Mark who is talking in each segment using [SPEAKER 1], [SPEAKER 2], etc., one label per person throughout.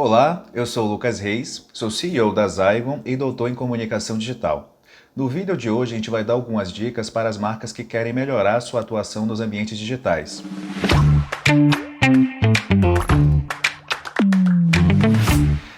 [SPEAKER 1] Olá, eu sou o Lucas Reis, sou CEO da Zygon e doutor em comunicação digital. No vídeo de hoje a gente vai dar algumas dicas para as marcas que querem melhorar sua atuação nos ambientes digitais.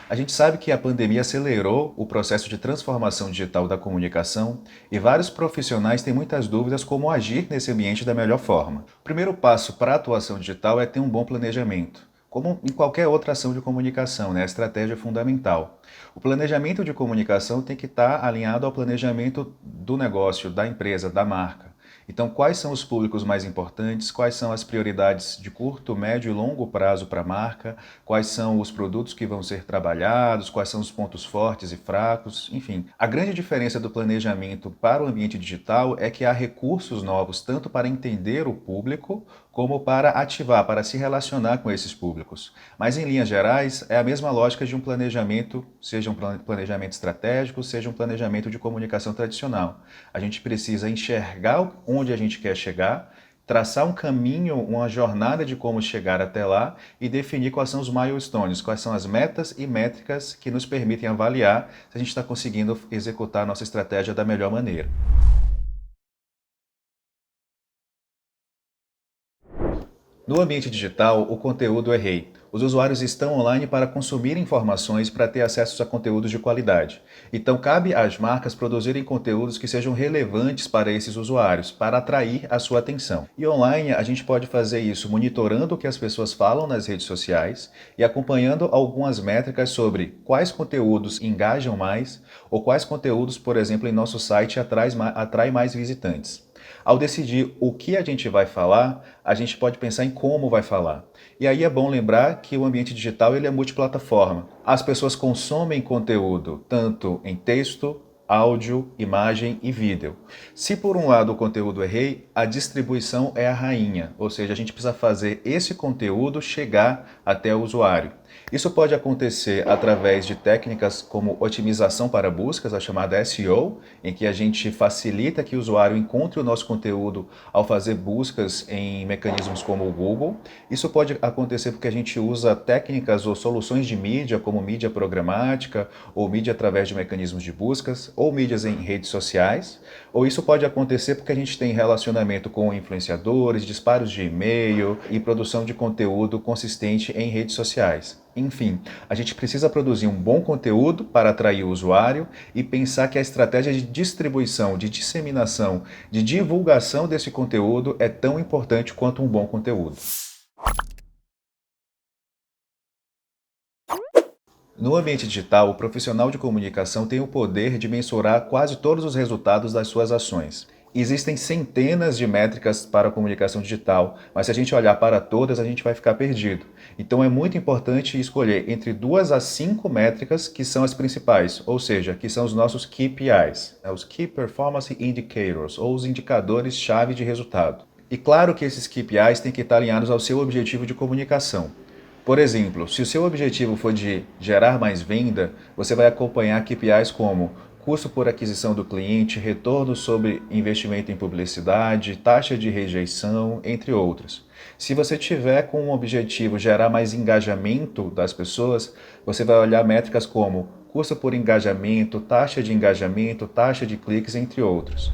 [SPEAKER 1] A gente sabe que a pandemia acelerou o processo de transformação digital da comunicação e vários profissionais têm muitas dúvidas como agir nesse ambiente da melhor forma. O primeiro passo para a atuação digital é ter um bom planejamento. Como em qualquer outra ação de comunicação, né? A estratégia é fundamental. O planejamento de comunicação tem que estar alinhado ao planejamento do negócio, da empresa, da marca. Então, quais são os públicos mais importantes? Quais são as prioridades de curto, médio e longo prazo para a marca? Quais são os produtos que vão ser trabalhados? Quais são os pontos fortes e fracos? Enfim, a grande diferença do planejamento para o ambiente digital é que há recursos novos tanto para entender o público como para ativar, para se relacionar com esses públicos. Mas, em linhas gerais, é a mesma lógica de um planejamento, seja um planejamento estratégico, seja um planejamento de comunicação tradicional. A gente precisa enxergar onde a gente quer chegar, traçar um caminho, uma jornada de como chegar até lá e definir quais são os milestones, quais são as metas e métricas que nos permitem avaliar se a gente está conseguindo executar a nossa estratégia da melhor maneira. No ambiente digital, o conteúdo é rei. Os usuários estão online para consumir informações para ter acesso a conteúdos de qualidade. Então, cabe às marcas produzirem conteúdos que sejam relevantes para esses usuários, para atrair a sua atenção. E online, a gente pode fazer isso monitorando o que as pessoas falam nas redes sociais e acompanhando algumas métricas sobre quais conteúdos engajam mais ou quais conteúdos, por exemplo, em nosso site atraem mais visitantes. Ao decidir o que a gente vai falar, a gente pode pensar em como vai falar. E aí é bom lembrar que o ambiente digital ele é multiplataforma. As pessoas consomem conteúdo tanto em texto, áudio, imagem e vídeo. Se por um lado o conteúdo é rei, a distribuição é a rainha, ou seja, a gente precisa fazer esse conteúdo chegar até o usuário. Isso pode acontecer através de técnicas como otimização para buscas, a chamada SEO, em que a gente facilita que o usuário encontre o nosso conteúdo ao fazer buscas em mecanismos como o Google. Isso pode acontecer porque a gente usa técnicas ou soluções de mídia, como mídia programática, ou mídia através de mecanismos de buscas, ou mídias em redes sociais. Ou isso pode acontecer porque a gente tem relacionamento com influenciadores, disparos de e-mail e produção de conteúdo consistente em redes sociais. Enfim, a gente precisa produzir um bom conteúdo para atrair o usuário e pensar que a estratégia de distribuição, de disseminação, de divulgação desse conteúdo é tão importante quanto um bom conteúdo. No ambiente digital, o profissional de comunicação tem o poder de mensurar quase todos os resultados das suas ações. Existem centenas de métricas para a comunicação digital, mas se a gente olhar para todas, a gente vai ficar perdido. Então é muito importante escolher entre 2 a 5 métricas que são as principais, ou seja, que são os nossos KPIs, os Key Performance Indicators, ou os indicadores-chave de resultado. E claro que esses KPIs têm que estar alinhados ao seu objetivo de comunicação. Por exemplo, se o seu objetivo for de gerar mais venda, você vai acompanhar KPIs como custo por aquisição do cliente, retorno sobre investimento em publicidade, taxa de rejeição, entre outros. Se você tiver com o objetivo gerar mais engajamento das pessoas, você vai olhar métricas como custo por engajamento, taxa de cliques, entre outros.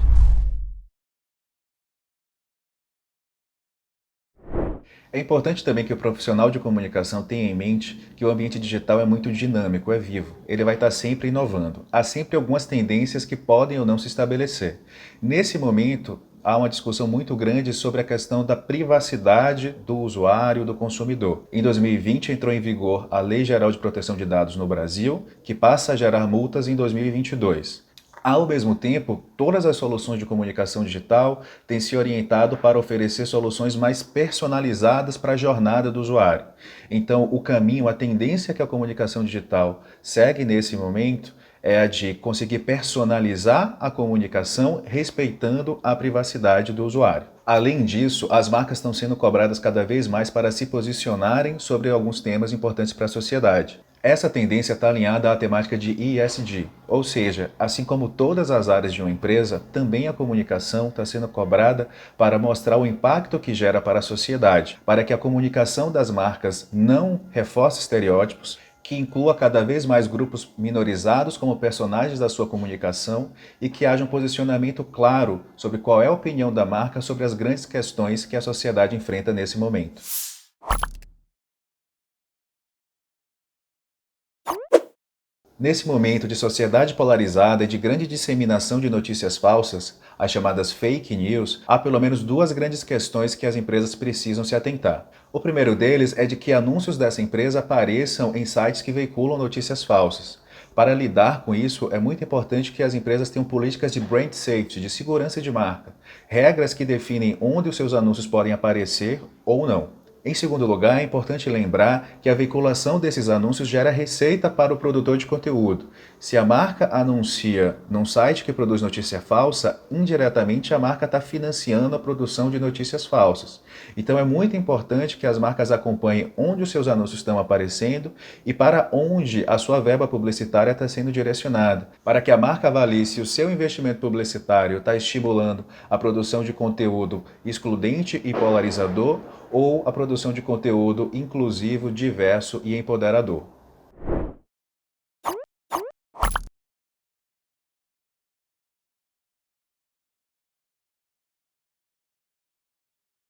[SPEAKER 1] É importante também que o profissional de comunicação tenha em mente que o ambiente digital é muito dinâmico, é vivo. Ele vai estar sempre inovando. Há sempre algumas tendências que podem ou não se estabelecer. Nesse momento, há uma discussão muito grande sobre a questão da privacidade do usuário, do consumidor. Em 2020 entrou em vigor a Lei Geral de Proteção de Dados no Brasil, que passa a gerar multas em 2022. Ao mesmo tempo, todas as soluções de comunicação digital têm se orientado para oferecer soluções mais personalizadas para a jornada do usuário. Então, o caminho, a tendência que a comunicação digital segue nesse momento é a de conseguir personalizar a comunicação respeitando a privacidade do usuário. Além disso, as marcas estão sendo cobradas cada vez mais para se posicionarem sobre alguns temas importantes para a sociedade. Essa tendência está alinhada à temática de ESG, ou seja, assim como todas as áreas de uma empresa, também a comunicação está sendo cobrada para mostrar o impacto que gera para a sociedade, para que a comunicação das marcas não reforce estereótipos, que inclua cada vez mais grupos minorizados como personagens da sua comunicação e que haja um posicionamento claro sobre qual é a opinião da marca sobre as grandes questões que a sociedade enfrenta nesse momento. Nesse momento de sociedade polarizada e de grande disseminação de notícias falsas, as chamadas fake news, há pelo menos duas grandes questões que as empresas precisam se atentar. O primeiro deles é de que anúncios dessa empresa apareçam em sites que veiculam notícias falsas. Para lidar com isso, é muito importante que as empresas tenham políticas de brand safety, de segurança de marca, regras que definem onde os seus anúncios podem aparecer ou não. Em segundo lugar, é importante lembrar que a veiculação desses anúncios gera receita para o produtor de conteúdo. Se a marca anuncia num site que produz notícia falsa, indiretamente a marca está financiando a produção de notícias falsas. Então é muito importante que as marcas acompanhem onde os seus anúncios estão aparecendo e para onde a sua verba publicitária está sendo direcionada, para que a marca avalie se o seu investimento publicitário está estimulando a produção de conteúdo excludente e polarizador ou a produção de conteúdo inclusivo, diverso e empoderador.